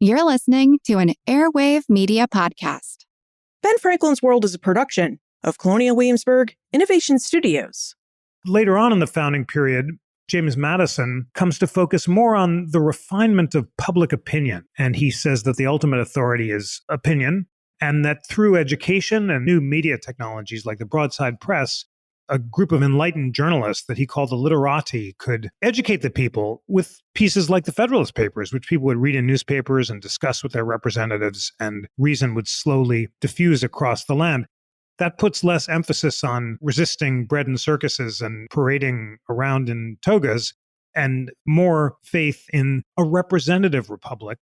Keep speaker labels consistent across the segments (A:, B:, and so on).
A: You're listening to an Airwave Media Podcast.
B: Ben Franklin's World is a production of Colonial Williamsburg Innovation Studios.
C: Later on in the founding period, James Madison comes to focus more on the refinement of public opinion. And he says that the ultimate authority is opinion, and that through education and new media technologies like the broadside press, a group of enlightened journalists that he called the literati could educate the people with pieces like the Federalist Papers, which people would read in newspapers and discuss with their representatives, and reason would slowly diffuse across the land. That puts less emphasis on resisting bread and circuses and parading around in togas, and more faith in a representative republic.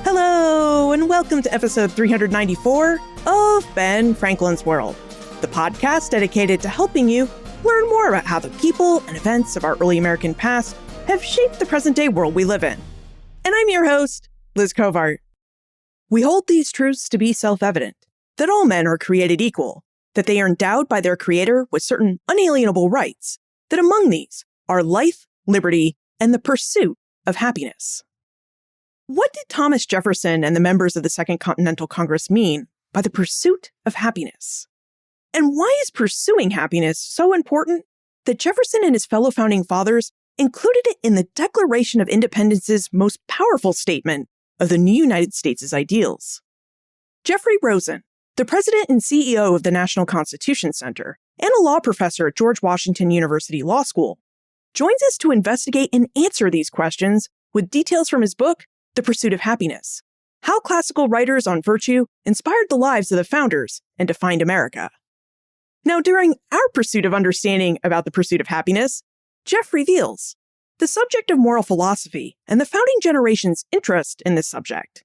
B: Hello, and welcome to episode 394 of Ben Franklin's World, the podcast dedicated to helping you learn more about how the people and events of our early American past have shaped the present-day world we live in. And I'm your host, Liz Covart. We hold these truths to be self-evident, that all men are created equal, that they are endowed by their creator with certain unalienable rights, that among these are life, liberty, and the pursuit of happiness. What did Thomas Jefferson and the members of the Second Continental Congress mean by the pursuit of happiness? And why is pursuing happiness so important that Jefferson and his fellow founding fathers included it in the Declaration of Independence's most powerful statement of the new United States' ideals? Jeffrey Rosen, the president and CEO of the National Constitution Center and a law professor at George Washington University Law School, joins us to investigate and answer these questions with details from his book, The Pursuit of Happiness: How Classical Writers on Virtue Inspired the Lives of the Founders and Defined America. Now, during our pursuit of understanding about the pursuit of happiness, Jeff reveals the subject of moral philosophy and the founding generation's interest in this subject,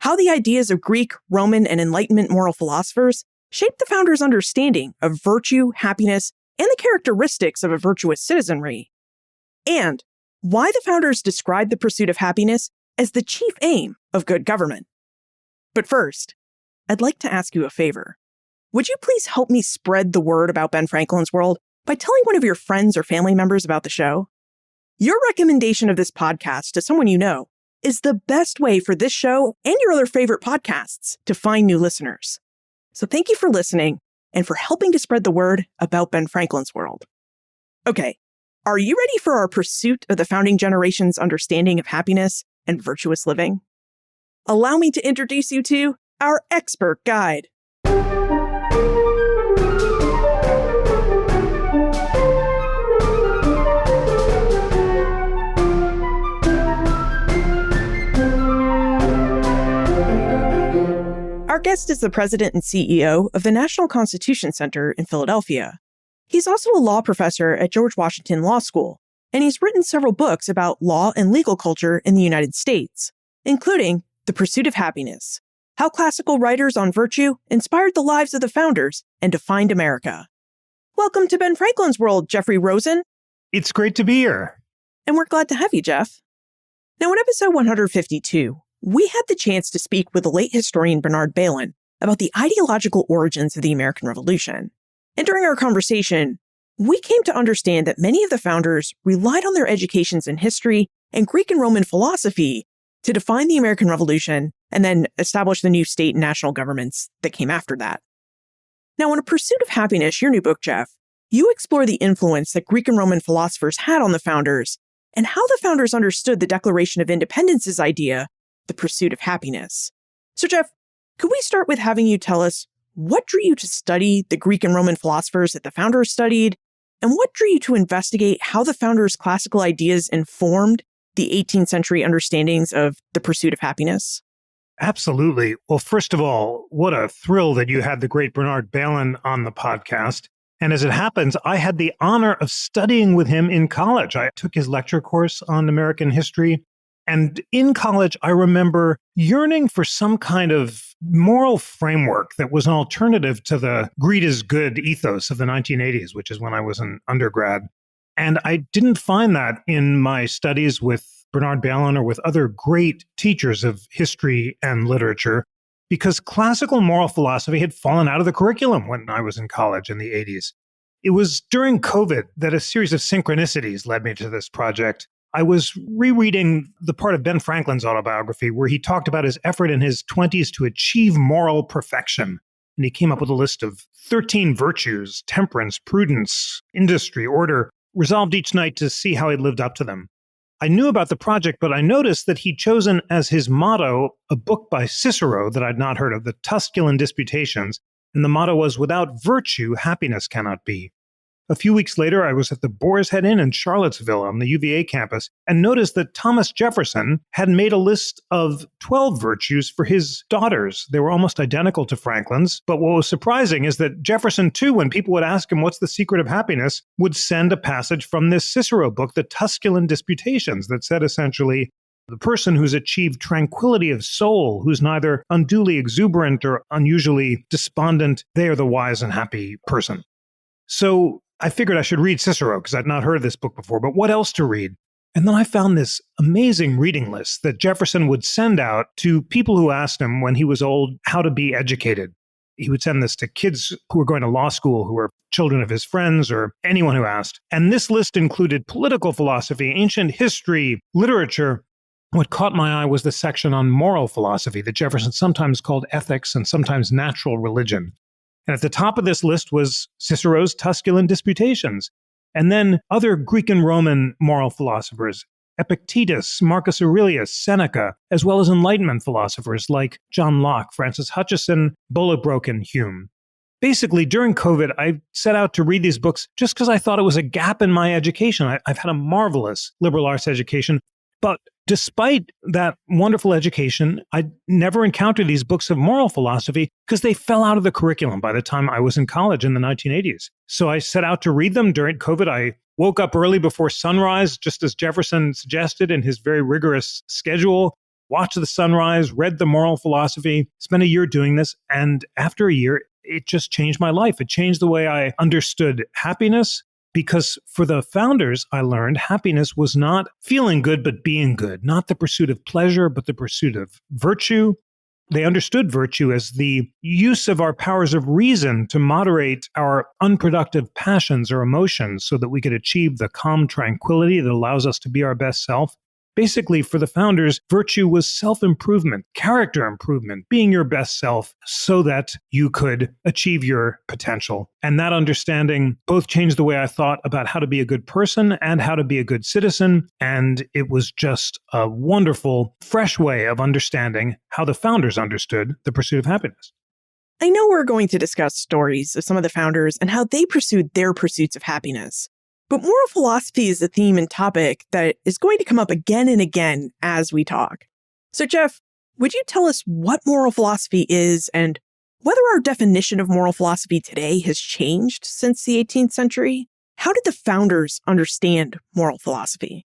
B: how the ideas of Greek, Roman, and Enlightenment moral philosophers shaped the founders' understanding of virtue, happiness, and the characteristics of a virtuous citizenry, and why the founders described the pursuit of happiness as the chief aim of good government. But first, I'd like to ask you a favor. Would you please help me spread the word about Ben Franklin's World by telling one of your friends or family members about the show? Your recommendation of this podcast to someone you know is the best way for this show and your other favorite podcasts to find new listeners. So thank you for listening and for helping to spread the word about Ben Franklin's World. Okay, are you ready for our pursuit of the founding generation's understanding of happiness and virtuous living? Allow me to introduce you to our expert guide. Our guest is the president and CEO of the National Constitution Center in Philadelphia. He's also a law professor at George Washington Law School, and he's written several books about law and legal culture in the United States, including The Pursuit of Happiness: How Classical Writers on Virtue Inspired the Lives of the Founders and Defined America. Welcome to Ben Franklin's World, Jeffrey Rosen.
C: It's great to be here.
B: And we're glad to have you, Jeff. Now, in episode 152, we had the chance to speak with the late historian Bernard Bailyn about the ideological origins of the American Revolution. And during our conversation, we came to understand that many of the founders relied on their educations in history and Greek and Roman philosophy to define the American Revolution and then establish the new state and national governments that came after that. Now, in A Pursuit of Happiness, your new book, Jeff, you explore the influence that Greek and Roman philosophers had on the founders and how the founders understood the Declaration of Independence's idea, the pursuit of happiness. So, Jeff, could we start with having you tell us what drew you to study the Greek and Roman philosophers that the founders studied, and what drew you to investigate how the founders' classical ideas informed the 18th century understandings of the pursuit of happiness?
C: Absolutely. Well, first of all, what a thrill that you had the great Bernard Bailyn on the podcast. And as it happens, I had the honor of studying with him in college. I took his lecture course on American history. And in college, I remember yearning for some kind of moral framework that was an alternative to the greed is good ethos of the 1980s, which is when I was an undergrad. And I didn't find that in my studies with Bernard Bailyn or with other great teachers of history and literature, because classical moral philosophy had fallen out of the curriculum when I was in college in the 80s. It was during COVID that a series of synchronicities led me to this project. I was rereading the part of Ben Franklin's autobiography where he talked about his effort in his 20s to achieve moral perfection. And he came up with a list of 13 virtues: temperance, prudence, industry, order, resolved each night to see how he lived up to them. I knew about the project, but I noticed that he'd chosen as his motto a book by Cicero that I'd not heard of, the Tusculan Disputations, and the motto was, "Without virtue, happiness cannot be." A few weeks later, I was at the Boar's Head Inn in Charlottesville on the UVA campus and noticed that Thomas Jefferson had made a list of 12 virtues for his daughters. They were almost identical to Franklin's, but what was surprising is that Jefferson, too, when people would ask him what's the secret of happiness, would send a passage from this Cicero book, the Tusculan Disputations, that said essentially, the person who's achieved tranquility of soul, who's neither unduly exuberant or unusually despondent, they are the wise and happy person. So I figured I should read Cicero because I'd not heard of this book before, but what else to read? And then I found this amazing reading list that Jefferson would send out to people who asked him when he was old how to be educated. He would send this to kids who were going to law school, who were children of his friends, or anyone who asked. And this list included political philosophy, ancient history, literature. What caught my eye was the section on moral philosophy that Jefferson sometimes called ethics and sometimes natural religion. And at the top of this list was Cicero's Tusculan Disputations, and then other Greek and Roman moral philosophers, Epictetus, Marcus Aurelius, Seneca, as well as Enlightenment philosophers like John Locke, Francis Hutcheson, Bolingbroke, and Hume. Basically, during COVID, I set out to read these books just because I thought it was a gap in my education. I've had a marvelous liberal arts education, but despite that wonderful education, I never encountered these books of moral philosophy because they fell out of the curriculum by the time I was in college in the 1980s. So I set out to read them during COVID. I woke up early before sunrise, just as Jefferson suggested in his very rigorous schedule, watched the sunrise, read the moral philosophy, spent a year doing this. And after a year, it just changed my life. It changed the way I understood happiness. Because for the founders, I learned happiness was not feeling good, but being good, not the pursuit of pleasure, but the pursuit of virtue. They understood virtue as the use of our powers of reason to moderate our unproductive passions or emotions so that we could achieve the calm tranquility that allows us to be our best self. Basically, for the founders, virtue was self-improvement, character improvement, being your best self so that you could achieve your potential. And that understanding both changed the way I thought about how to be a good person and how to be a good citizen. And it was just a wonderful, fresh way of understanding how the founders understood the pursuit of happiness.
B: I know we're going to discuss stories of some of the founders and how they pursued their pursuits of happiness. But moral philosophy is a theme and topic that is going to come up again and again as we talk. So, Jeff, would you tell us what moral philosophy is and whether our definition of moral philosophy today has changed since the 18th century? How did the founders understand moral philosophy?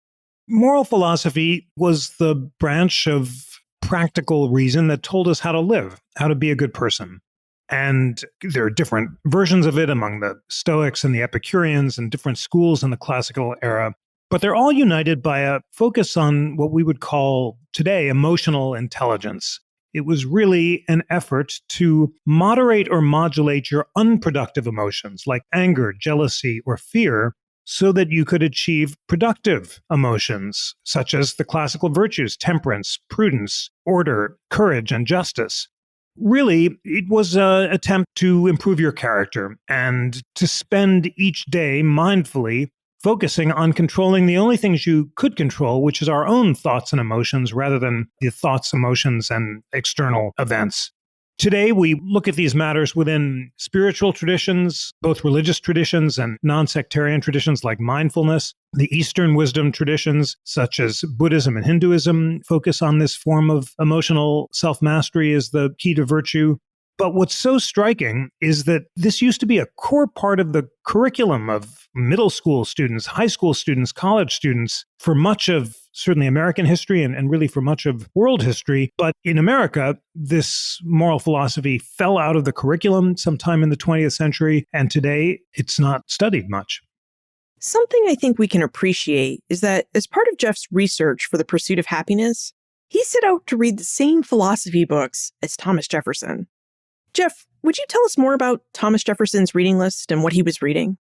C: Moral philosophy was the branch of practical reason that told us how to live, how to be a good person. And there are different versions of it among the Stoics and the Epicureans and different schools in the classical era. But they're all united by a focus on what we would call today emotional intelligence. It was really an effort to moderate or modulate your unproductive emotions like anger, jealousy, or fear so that you could achieve productive emotions such as the classical virtues, temperance, prudence, order, courage, and justice. Really, it was an attempt to improve your character and to spend each day mindfully focusing on controlling the only things you could control, which is our own thoughts and emotions rather than the thoughts, emotions, and external events. Today, we look at these matters within spiritual traditions, both religious traditions and non-sectarian traditions like mindfulness. The Eastern wisdom traditions, such as Buddhism and Hinduism, focus on this form of emotional self-mastery as the key to virtue. But what's so striking is that this used to be a core part of the curriculum of middle school students, high school students, college students for much of certainly American history and really for much of world history. But in America, this moral philosophy fell out of the curriculum sometime in the 20th century, and today it's not studied much.
B: Something I think we can appreciate is that as part of Jeff's research for the pursuit of happiness, he set out to read the same philosophy books as Thomas Jefferson. Jeff, would you tell us more about Thomas Jefferson's reading list and what he was reading?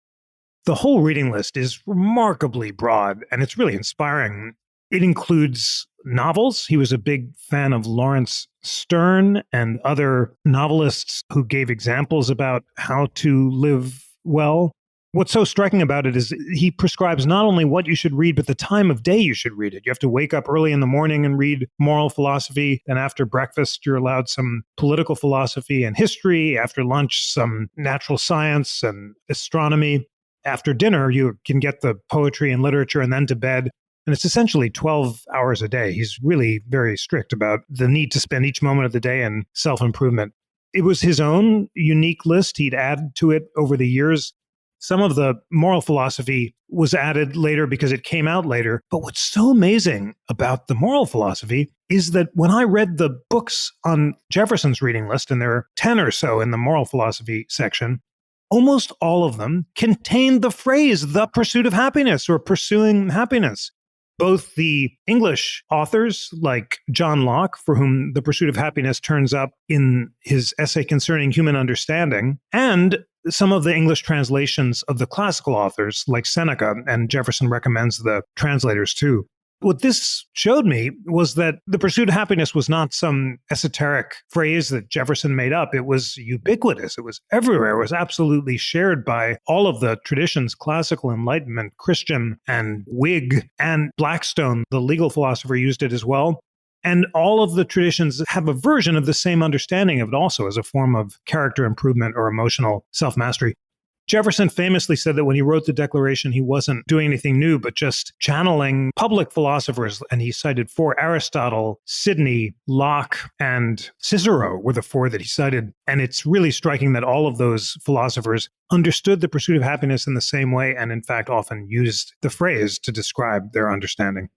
C: The whole reading list is remarkably broad, and it's really inspiring. It includes novels. He was a big fan of Lawrence Sterne and other novelists who gave examples about how to live well. What's so striking about it is he prescribes not only what you should read, but the time of day you should read it. You have to wake up early in the morning and read moral philosophy. Then after breakfast, you're allowed some political philosophy and history. After lunch, some natural science and astronomy. After dinner, you can get the poetry and literature, and then to bed. And it's essentially 12 hours a day. He's really very strict about the need to spend each moment of the day in self-improvement. It was his own unique list. He'd added to it over the years. Some of the moral philosophy was added later because it came out later. But what's so amazing about the moral philosophy is that when I read the books on Jefferson's reading list, and there are 10 or so in the moral philosophy section, almost all of them contained the phrase, the pursuit of happiness or pursuing happiness. Both the English authors like John Locke, for whom the pursuit of happiness turns up in his essay concerning human understanding, and some of the English translations of the classical authors like Seneca, and Jefferson recommends the translators too. What this showed me was that the pursuit of happiness was not some esoteric phrase that Jefferson made up. It was ubiquitous. It was everywhere. It was absolutely shared by all of the traditions, classical, Enlightenment, Christian, and Whig, and Blackstone, the legal philosopher, used it as well. And all of the traditions have a version of the same understanding of it also as a form of character improvement or emotional self-mastery. Jefferson famously said that when he wrote the Declaration, he wasn't doing anything new, but just channeling public philosophers. And he cited 4: Aristotle, Sidney, Locke, and Cicero were the 4 that he cited. And it's really striking that all of those philosophers understood the pursuit of happiness in the same way, and in fact often used the phrase to describe their understanding.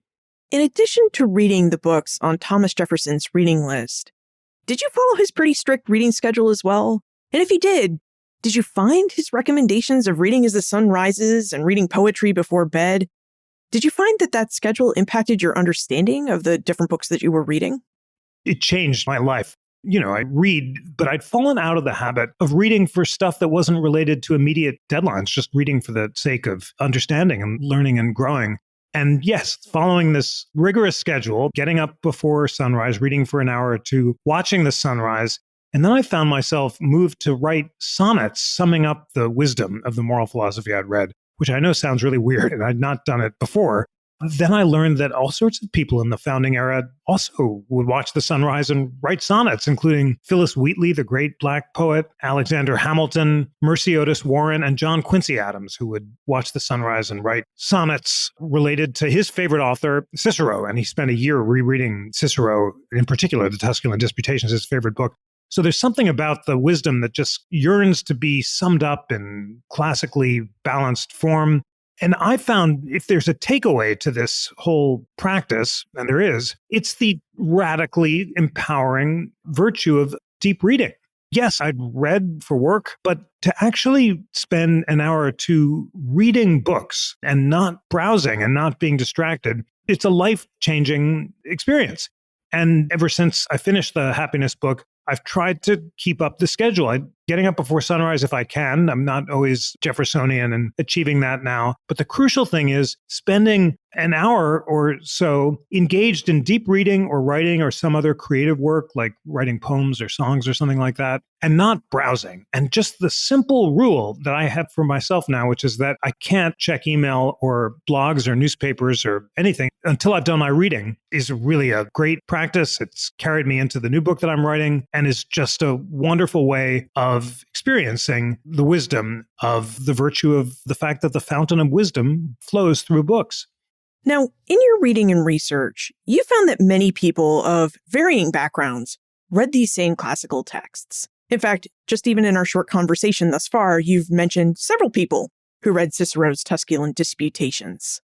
B: In addition to reading the books on Thomas Jefferson's reading list, did you follow his pretty strict reading schedule as well? And if you did you find his recommendations of reading as the sun rises and reading poetry before bed? Did you find that schedule impacted your understanding of the different books that you were reading?
C: It changed my life. I read, but I'd fallen out of the habit of reading for stuff that wasn't related to immediate deadlines, just reading for the sake of understanding and learning and growing. And yes, following this rigorous schedule, getting up before sunrise, reading for an hour or two, watching the sunrise. And then I found myself moved to write sonnets summing up the wisdom of the moral philosophy I'd read, which I know sounds really weird, and I'd not done it before. Then I learned that all sorts of people in the founding era also would watch the sunrise and write sonnets, including Phyllis Wheatley, the great Black poet, Alexander Hamilton, Mercy Otis Warren, and John Quincy Adams, who would watch the sunrise and write sonnets related to his favorite author, Cicero. And he spent a year rereading Cicero, in particular, the Tusculan Disputations, his favorite book. So there's something about the wisdom that just yearns to be summed up in classically balanced form. And I found if there's a takeaway to this whole practice, and there is, it's the radically empowering virtue of deep reading. Yes, I'd read for work, but to actually spend an hour or two reading books and not browsing and not being distracted, it's a life-changing experience. And ever since I finished the happiness book, I've tried to keep up the schedule. I'm getting up before sunrise if I can. I'm not always Jeffersonian and achieving that now. But the crucial thing is spending an hour or so engaged in deep reading or writing or some other creative work like writing poems or songs or something like that, and not browsing. And just the simple rule that I have for myself now, which is that I can't check email or blogs or newspapers or anything until I've done my reading, is really a great practice. It's carried me into the new book that I'm writing and is just a wonderful way of experiencing the wisdom of the virtue of the fact that the fountain of wisdom flows through books.
B: Now, in your reading and research, you found that many people of varying backgrounds read these same classical texts. In fact, just even in our short conversation thus far, you've mentioned several people who read Cicero's Tusculan Disputations.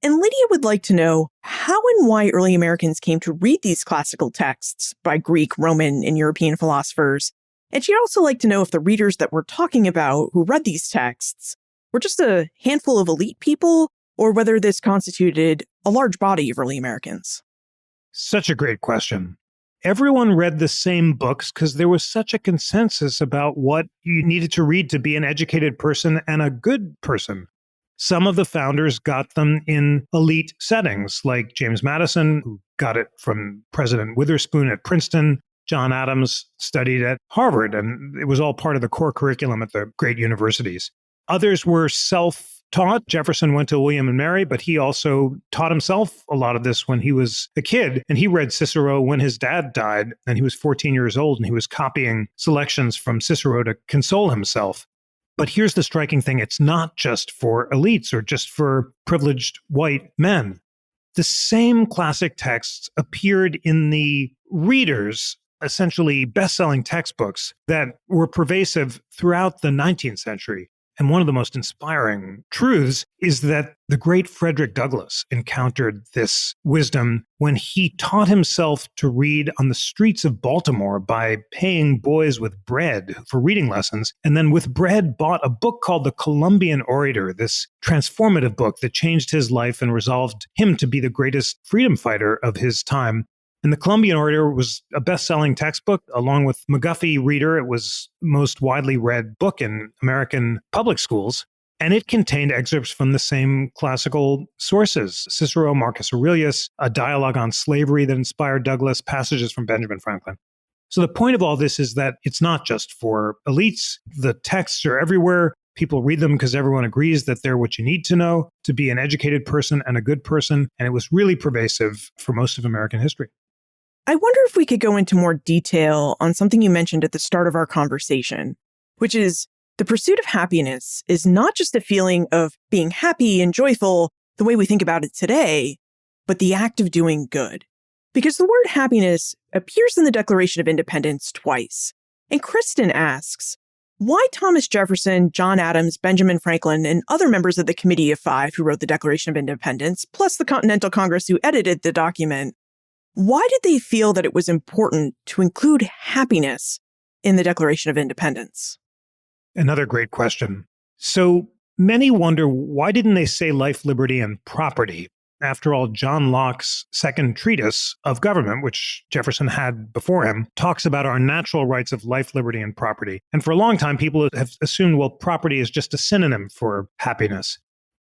B: And Lydia would like to know how and why early Americans came to read these classical texts by Greek, Roman, and European philosophers. And she'd also like to know if the readers that we're talking about who read these texts were just a handful of elite people, or whether this constituted a large body of early Americans.
C: Such a great question. everyone read the same books because there was such a consensus about what you needed to read to be an educated person and a good person. Some of the founders got them in elite settings, like James Madison, who got it from President Witherspoon at Princeton. John Adams studied at Harvard, and it was all part of the core curriculum at the great universities. Others were self-taught. Jefferson went to William and Mary, but he also taught himself a lot of this when he was a kid. And he read Cicero when his dad died, and he was 14 years old, and he was copying selections from Cicero to console himself. But here's the striking thing. It's not just for elites or just for privileged white men. The same classic texts appeared in the readers' essentially best-selling textbooks that were pervasive throughout the 19th century. And one of the most inspiring truths is that the great Frederick Douglass encountered this wisdom when he taught himself to read on the streets of Baltimore by paying boys with bread for reading lessons, and then with bread bought a book called The Columbian Orator, this transformative book that changed his life and resolved him to be the greatest freedom fighter of his time. And the Columbian Orator was a best-selling textbook. Along with McGuffey Reader, it was the most widely read book in American public schools. And it contained excerpts from the same classical sources: Cicero, Marcus Aurelius, a dialogue on slavery that inspired Douglass, passages from Benjamin Franklin. So the point of all this is that it's not just for elites. The texts are everywhere. People read them because everyone agrees that they're what you need to know to be an educated person and a good person. And it was really pervasive for most of American history.
B: I wonder if we could go into more detail on something you mentioned at the start of our conversation, which is the pursuit of happiness is not just a feeling of being happy and joyful the way we think about it today, but the act of doing good. Because the word happiness appears in the Declaration of Independence twice. And Kristen asks, why Thomas Jefferson, John Adams, Benjamin Franklin, and other members of the Committee of Five who wrote the Declaration of Independence, plus the Continental Congress who edited the document, why did they feel that it was important to include happiness in the Declaration of Independence?
C: Another great question. So many wonder, why didn't they say life, liberty, and property? After all, John Locke's second treatise of government, which Jefferson had before him, talks about our natural rights of life, liberty, and property. And for a long time, people have assumed, well, property is just a synonym for happiness.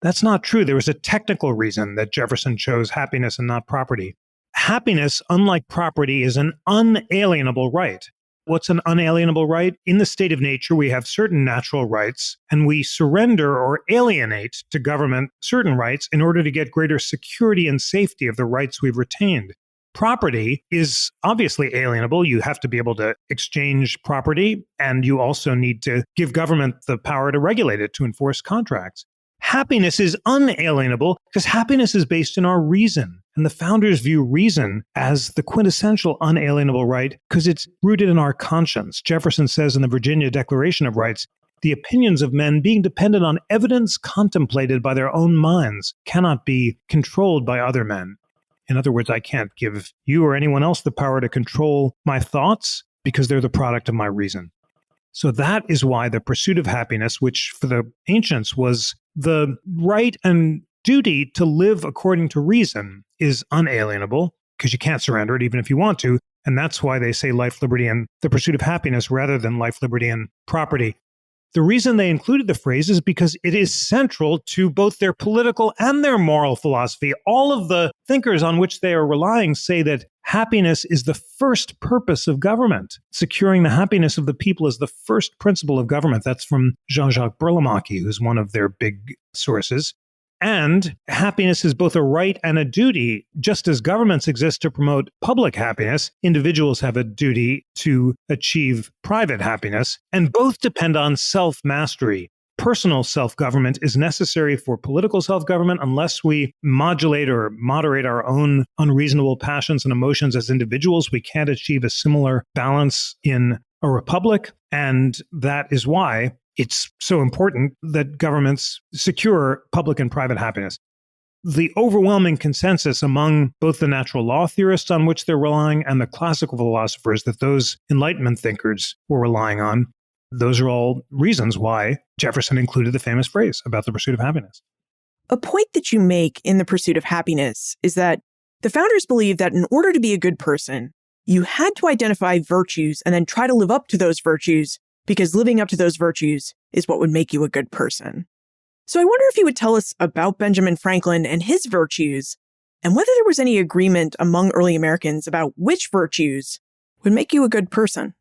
C: That's not true. There was a technical reason that Jefferson chose happiness and not property. Happiness, unlike property, is an unalienable right. What's an unalienable right? In the state of nature, we have certain natural rights, and we surrender or alienate to government certain rights in order to get greater security and safety of the rights we've retained. Property is obviously alienable. You have to be able to exchange property, and you also need to give government the power to regulate it, to enforce contracts. Happiness is unalienable because happiness is based in our reason. And the founders view reason as the quintessential unalienable right because it's rooted in our conscience. Jefferson says in the Virginia Declaration of Rights, the opinions of men being dependent on evidence contemplated by their own minds cannot be controlled by other men. In other words, I can't give you or anyone else the power to control my thoughts because they're the product of my reason. So that is why the pursuit of happiness, which for the ancients was the right and duty to live according to reason, is unalienable because you can't surrender it even if you want to. And that's why they say life, liberty, and the pursuit of happiness rather than life, liberty, and property. The reason they included the phrase is because it is central to both their political and their moral philosophy. All of the thinkers on which they are relying say that happiness is the first purpose of government. Securing the happiness of the people is the first principle of government. That's from Jean-Jacques Burlamaqui, who's one of their big sources. And happiness is both a right and a duty. Just as governments exist to promote public happiness, individuals have a duty to achieve private happiness, and both depend on self-mastery. Personal self-government is necessary for political self-government unless we modulate or moderate our own unreasonable passions and emotions as individuals. We can't achieve a similar balance in a republic, and that is why it's so important that governments secure public and private happiness. The overwhelming consensus among both the natural law theorists on which they're relying and the classical philosophers that those Enlightenment thinkers were relying on, those are all reasons why Jefferson included the famous phrase about the pursuit of happiness.
B: A point that you make in the pursuit of happiness is that the founders believed that in order to be a good person, you had to identify virtues and then try to live up to those virtues, because living up to those virtues is what would make you a good person. So I wonder if you would tell us about Benjamin Franklin and his virtues, and whether there was any agreement among early Americans about which virtues would make you a good person.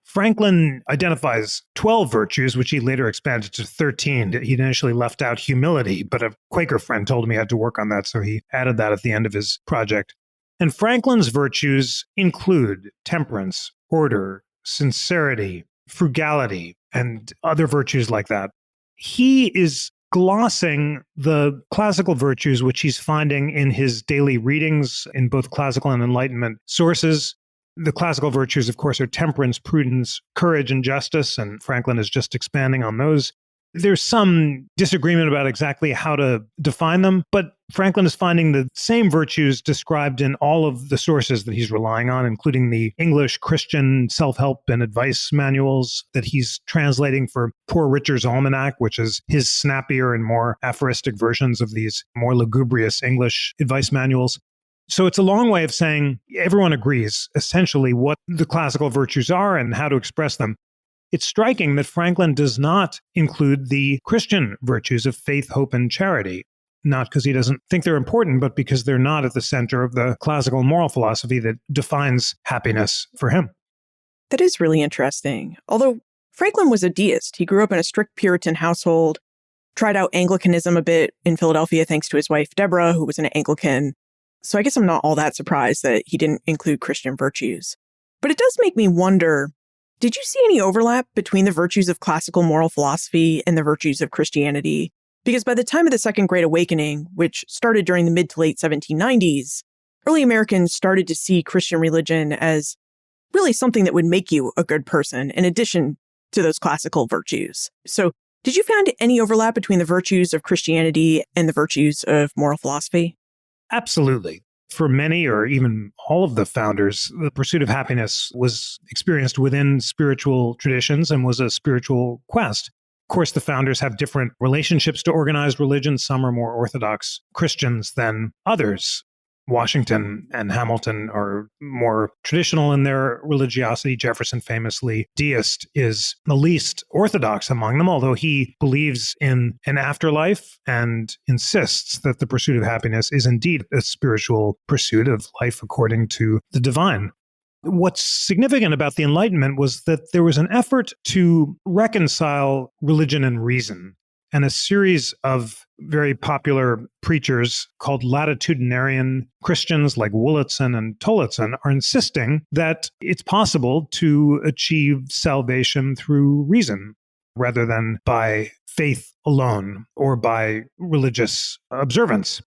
C: Franklin identifies 12 virtues, which he later expanded to 13. He initially left out humility, but a Quaker friend told him he had to work on that, so he added that at the end of his project. And Franklin's virtues include temperance, order, sincerity, frugality, and other virtues like that. He is glossing the classical virtues, which he's finding in his daily readings in both classical and Enlightenment sources. The classical virtues, of course, are temperance, prudence, courage, and justice, and Franklin is just expanding on those. There's some disagreement about exactly how to define them, but Franklin is finding the same virtues described in all of the sources that he's relying on, including the English Christian self-help and advice manuals that he's translating for Poor Richard's Almanac, which is his snappier and more aphoristic versions of these more lugubrious English advice manuals. So it's a long way of saying everyone agrees essentially what the classical virtues are and how to express them. It's striking that Franklin does not include the Christian virtues of faith, hope, and charity, not because he doesn't think they're important, but because they're not at the center of the classical moral philosophy that defines happiness for him.
B: That is really interesting. Although Franklin was a deist, he grew up in a strict Puritan household, tried out Anglicanism a bit in Philadelphia thanks to his wife, Deborah, who was an Anglican. So I guess I'm not all that surprised that he didn't include Christian virtues. But it does make me wonder, did you see any overlap between the virtues of classical moral philosophy and the virtues of Christianity? Because by the time of the Second Great Awakening, which started during the mid to late 1790s, early Americans started to see Christian religion as really something that would make you a good person, in addition to those classical virtues. So did you find any overlap between the virtues of Christianity and the virtues of moral philosophy?
C: Absolutely. For many or even all of the founders, the pursuit of happiness was experienced within spiritual traditions and was a spiritual quest. Of course, the founders have different relationships to organized religion. Some are more Orthodox Christians than others. Washington and Hamilton are more traditional in their religiosity. Jefferson, famously deist, is the least orthodox among them, although he believes in an afterlife and insists that the pursuit of happiness is indeed a spiritual pursuit of life according to the divine. What's significant about the Enlightenment was that there was an effort to reconcile religion and reason. And a series of very popular preachers called latitudinarian Christians like Wurlitzen and Tollitzen are insisting that it's possible to achieve salvation through reason rather than by faith alone or by religious observance.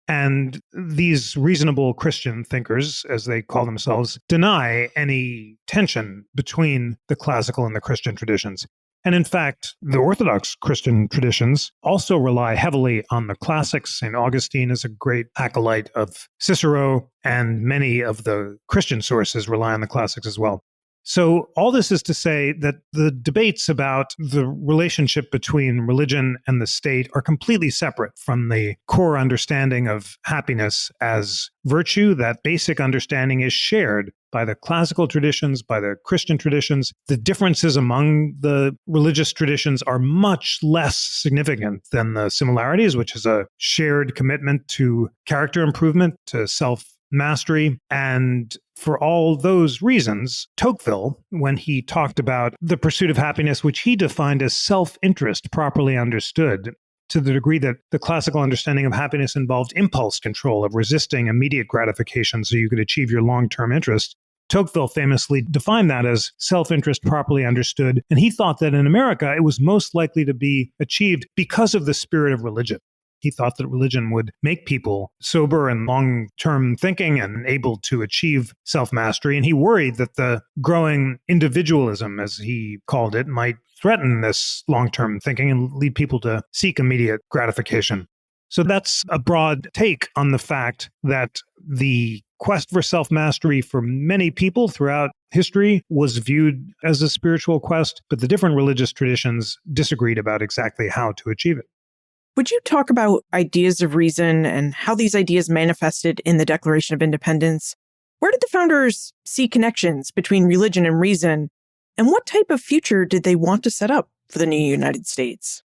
C: And these reasonable Christian thinkers, as they call themselves, deny any tension between the classical and the Christian traditions. And in fact, the Orthodox Christian traditions also rely heavily on the classics. St. Augustine is a great acolyte of Cicero, and many of the Christian sources rely on the classics as well. So all this is to say that the debates about the relationship between religion and the state are completely separate from the core understanding of happiness as virtue. That basic understanding is shared by the classical traditions, by the Christian traditions. The differences among the religious traditions are much less significant than the similarities, which is a shared commitment to character improvement, to self-mastery. And for all those reasons, Tocqueville, when he talked about the pursuit of happiness, which he defined as self-interest properly understood, to the degree that the classical understanding of happiness involved impulse control of resisting immediate gratification so you could achieve your long-term interest, Tocqueville famously defined that as self-interest properly understood. And he thought that in America, it was most likely to be achieved because of the spirit of religion. He thought that religion would make people sober and long-term thinking and able to achieve self-mastery. And he worried that the growing individualism, as he called it, might threaten this long-term thinking and lead people to seek immediate gratification. So that's a broad take on the fact that the quest for self-mastery for many people throughout history was viewed as a spiritual quest, but the different religious traditions disagreed about exactly how to achieve it.
B: Would you talk about ideas of reason and how these ideas manifested in the Declaration of Independence? Where did the founders see connections between religion and reason, and what type of future did they want to set up for the new United States?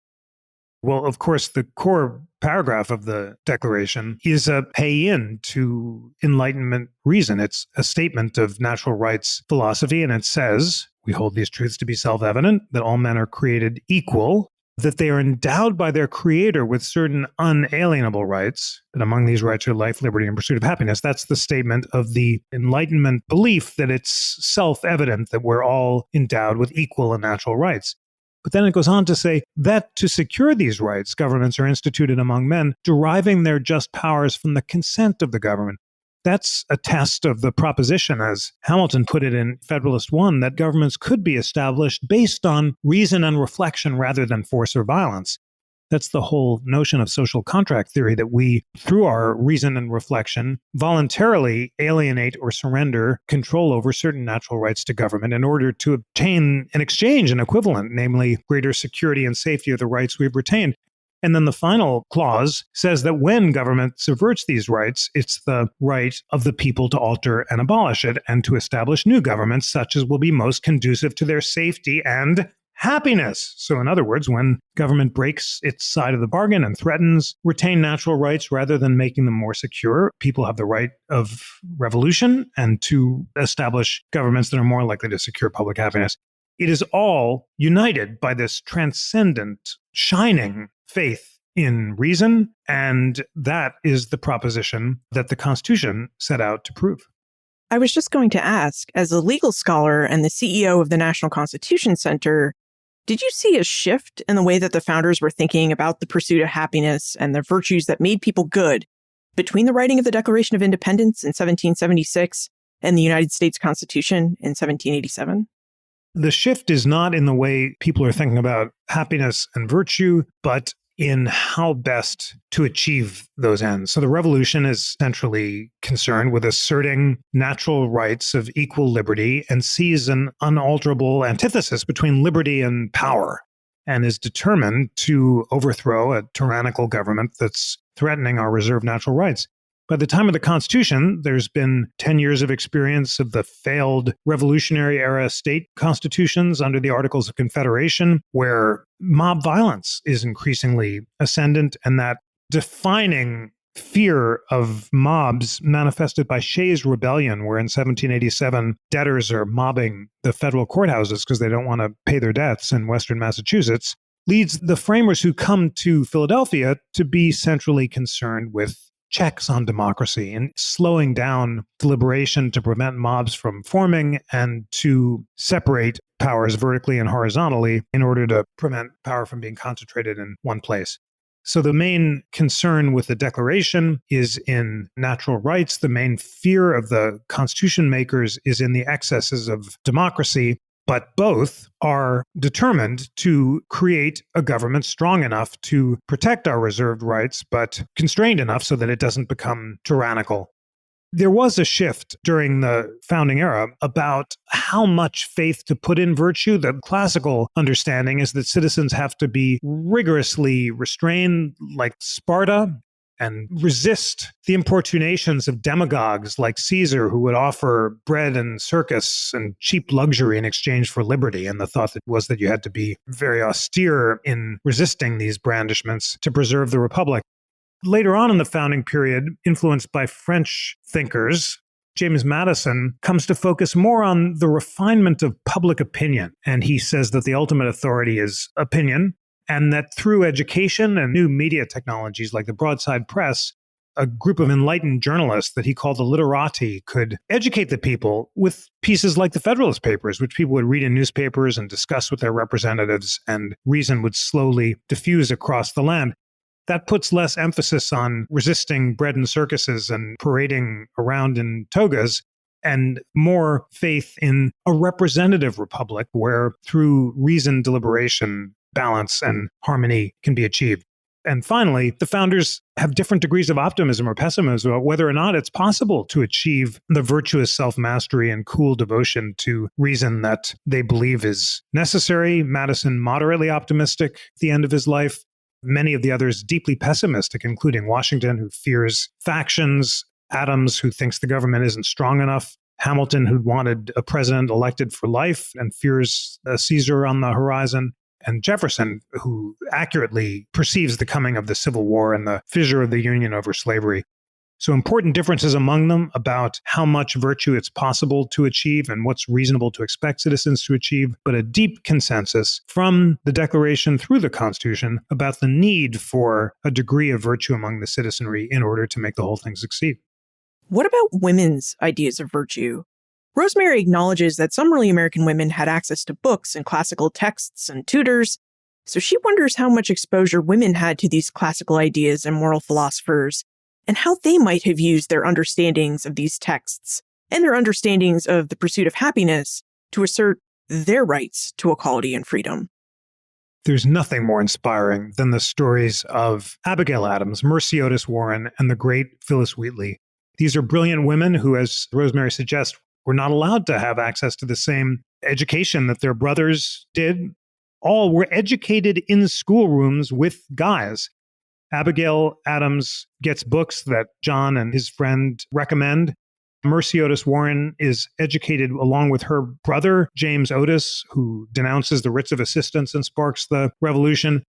C: Well, of course, the core paragraph of the Declaration is a pay-in to Enlightenment reason. It's a statement of natural rights philosophy, and it says, we hold these truths to be self-evident, that all men are created equal, that they are endowed by their Creator with certain unalienable rights, and among these rights are life, liberty, and pursuit of happiness. That's the statement of the Enlightenment belief that it's self-evident that we're all endowed with equal and natural rights. But then it goes on to say that to secure these rights, governments are instituted among men, deriving their just powers from the consent of the government. That's a test of the proposition, as Hamilton put it in Federalist I, that governments could be established based on reason and reflection rather than force or violence. That's the whole notion of social contract theory, that we, through our reason and reflection, voluntarily alienate or surrender control over certain natural rights to government in order to obtain an exchange, an equivalent, namely greater security and safety of the rights we've retained. And then the final clause says that when government subverts these rights, it's the right of the people to alter and abolish it, and to establish new governments such as will be most conducive to their safety and happiness. So in other words, when government breaks its side of the bargain and threatens retain natural rights rather than making them more secure, people have the right of revolution and to establish governments that are more likely to secure public happiness. It is all united by this transcendent, shining faith in reason, and that is the proposition that the Constitution set out to prove.
B: I was just going to ask, as a legal scholar and the CEO of the National Constitution Center, did you see a shift in the way that the founders were thinking about the pursuit of happiness and the virtues that made people good between the writing of the Declaration of Independence in 1776 and the United States Constitution in 1787?
C: The shift is not in the way people are thinking about happiness and virtue, but in how best to achieve those ends. So the revolution is centrally concerned with asserting natural rights of equal liberty and sees an unalterable antithesis between liberty and power, and is determined to overthrow a tyrannical government that's threatening our reserved natural rights. By the time of the Constitution, there's been 10 years of experience of the failed Revolutionary era state constitutions under the Articles of Confederation, where mob violence is increasingly ascendant, and that defining fear of mobs manifested by Shays' Rebellion, where in 1787, debtors are mobbing the federal courthouses because they don't want to pay their debts in Western Massachusetts, leads the framers who come to Philadelphia to be centrally concerned with checks on democracy and slowing down deliberation to prevent mobs from forming and to separate powers vertically and horizontally in order to prevent power from being concentrated in one place. So the main concern with the Declaration is in natural rights. The main fear of the Constitution makers is in the excesses of democracy. But both are determined to create a government strong enough to protect our reserved rights, but constrained enough so that it doesn't become tyrannical. There was a shift during the founding era about how much faith to put in virtue. The classical understanding is that citizens have to be rigorously restrained, like Sparta, and resist the importunations of demagogues like Caesar, who would offer bread and circus and cheap luxury in exchange for liberty. And the thought was that you had to be very austere in resisting these blandishments to preserve the republic. Later on in the founding period, influenced by French thinkers, James Madison comes to focus more on the refinement of public opinion. And he says that the ultimate authority is opinion, and that through education and new media technologies like the broadside press, a group of enlightened journalists that he called the literati could educate the people with pieces like the Federalist Papers, which people would read in newspapers and discuss with their representatives, and reason would slowly diffuse across the land. That puts less emphasis on resisting bread and circuses and parading around in togas, and more faith in a representative republic where through reasoned deliberation, balance and harmony can be achieved. And finally, the founders have different degrees of optimism or pessimism about whether or not it's possible to achieve the virtuous self-mastery and cool devotion to reason that they believe is necessary. Madison, moderately optimistic at the end of his life. Many of the others deeply pessimistic, including Washington, who fears factions. Adams, who thinks the government isn't strong enough, Hamilton, who wanted a president elected for life and fears a Caesar on the horizon, and Jefferson, who accurately perceives the coming of the Civil War and the fissure of the Union over slavery. So important differences among them about how much virtue it's possible to achieve and what's reasonable to expect citizens to achieve, but a deep consensus from the Declaration through the Constitution about the need for a degree of virtue among the citizenry in order to make the whole thing succeed.
B: What about women's ideas of virtue? Rosemary acknowledges that some early American women had access to books and classical texts and tutors, so she wonders how much exposure women had to these classical ideas and moral philosophers, and how they might have used their understandings of these texts and their understandings of the pursuit of happiness to assert their rights to equality and freedom.
C: There's nothing more inspiring than the stories of Abigail Adams, Mercy Otis Warren, and the great Phyllis Wheatley. These are brilliant women who, as Rosemary suggests, were not allowed to have access to the same education that their brothers did. All were educated in schoolrooms with guys. Abigail Adams gets books that John and his friend recommend. Mercy Otis Warren is educated along with her brother, James Otis, who denounces the writs of assistance and sparks the revolution.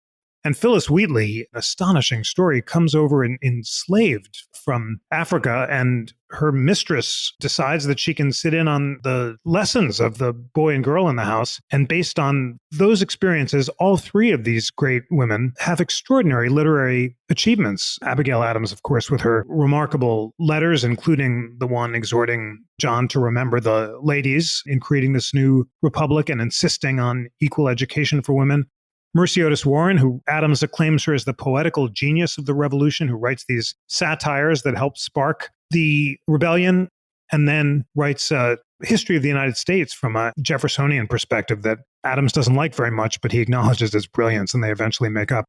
C: And Phyllis Wheatley, an astonishing story, comes over enslaved from Africa, and her mistress decides that she can sit in on the lessons of the boy and girl in the house. And based on those experiences, all three of these great women have extraordinary literary achievements. Abigail Adams, of course, with her remarkable letters, including the one exhorting John to remember the ladies in creating this new republic and insisting on equal education for women. Mercy Otis Warren, who Adams acclaims her as the poetical genius of the revolution, who writes these satires that help spark the rebellion, and then writes a history of the United States from a Jeffersonian perspective that Adams doesn't like very much, but he acknowledges its brilliance, and they eventually make up.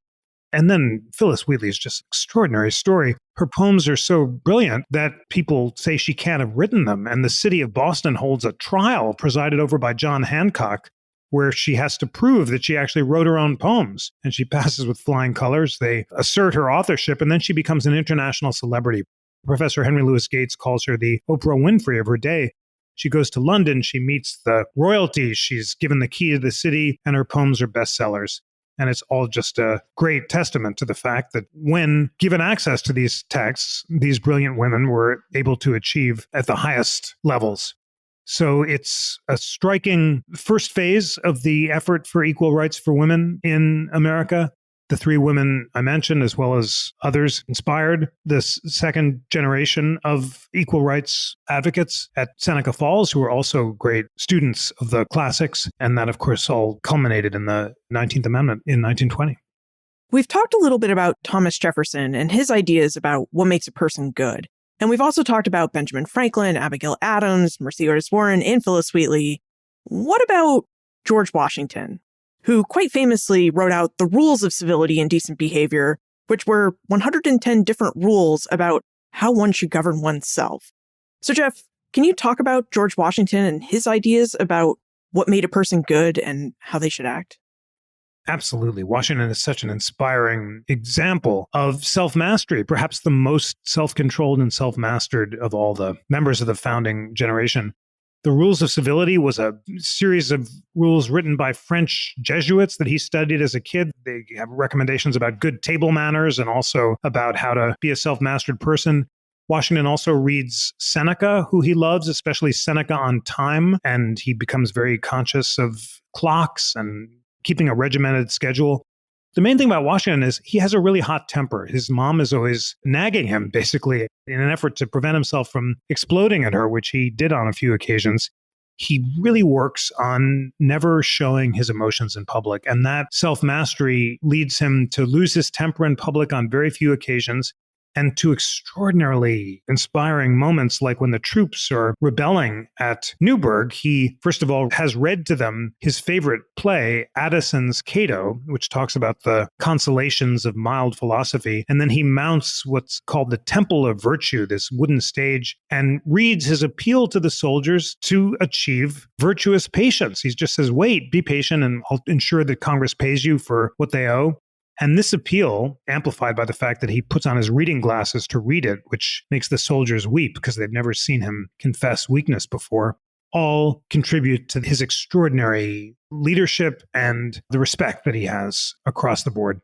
C: And then Phyllis Wheatley is just an extraordinary story. Her poems are so brilliant that people say she can't have written them, and the city of Boston holds a trial presided over by John Hancock, where she has to prove that she actually wrote her own poems, and she passes with flying colors. They assert her authorship, and then she becomes an international celebrity. Professor Henry Louis Gates calls her the Oprah Winfrey of her day. She goes to London, she meets the royalty, she's given the key to the city, and her poems are bestsellers. And it's all just a great testament to the fact that when given access to these texts, these brilliant women were able to achieve at the highest levels. So it's a striking first phase of the effort for equal rights for women in America. The three women I mentioned, as well as others, inspired this second generation of equal rights advocates at Seneca Falls, who were also great students of the classics. And that, of course, all culminated in the 19th Amendment in 1920.
B: We've talked a little bit about Thomas Jefferson and his ideas about what makes a person good. And we've also talked about Benjamin Franklin, Abigail Adams, Mercy Otis Warren, and Phyllis Wheatley. What about George Washington, who quite famously wrote out the Rules of Civility and Decent Behavior, which were 110 different rules about how one should govern oneself? So, Jeff, can you talk about George Washington and his ideas about what made a person good and how they should act?
C: Absolutely. Washington is such an inspiring example of self-mastery, perhaps the most self-controlled and self-mastered of all the members of the founding generation. The Rules of Civility was a series of rules written by French Jesuits that he studied as a kid. They have recommendations about good table manners and also about how to be a self-mastered person. Washington also reads Seneca, who he loves, especially Seneca on time, and he becomes very conscious of clocks and keeping a regimented schedule. The main thing about Washington is he has a really hot temper. His mom is always nagging him, basically, in an effort to prevent himself from exploding at her, which he did on a few occasions. He really works on never showing his emotions in public, and that self-mastery leads him to lose his temper in public on very few occasions, and to extraordinarily inspiring moments like when the troops are rebelling at Newburgh. He, first of all, has read to them his favorite play, Addison's Cato, which talks about the consolations of mild philosophy. And then he mounts what's called the Temple of Virtue, this wooden stage, and reads his appeal to the soldiers to achieve virtuous patience. He just says, wait, be patient, and I'll ensure that Congress pays you for what they owe. And this appeal, amplified by the fact that he puts on his reading glasses to read it, which makes the soldiers weep because they've never seen him confess weakness before, all contribute to his extraordinary leadership and the respect that he has across the board.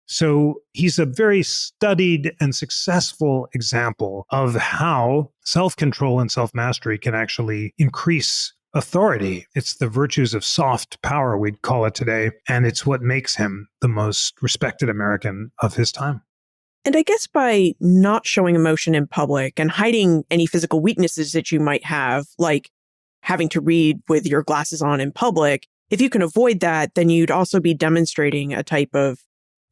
C: So he's a very studied and successful example of how self-control and self-mastery can actually increase authority. It's the virtues of soft power, we'd call it today, and it's what makes him the most respected American of his time.
B: And I guess by not showing emotion in public and hiding any physical weaknesses that you might have, like having to read with your glasses on in public, if you can avoid that, then you'd also be demonstrating a type of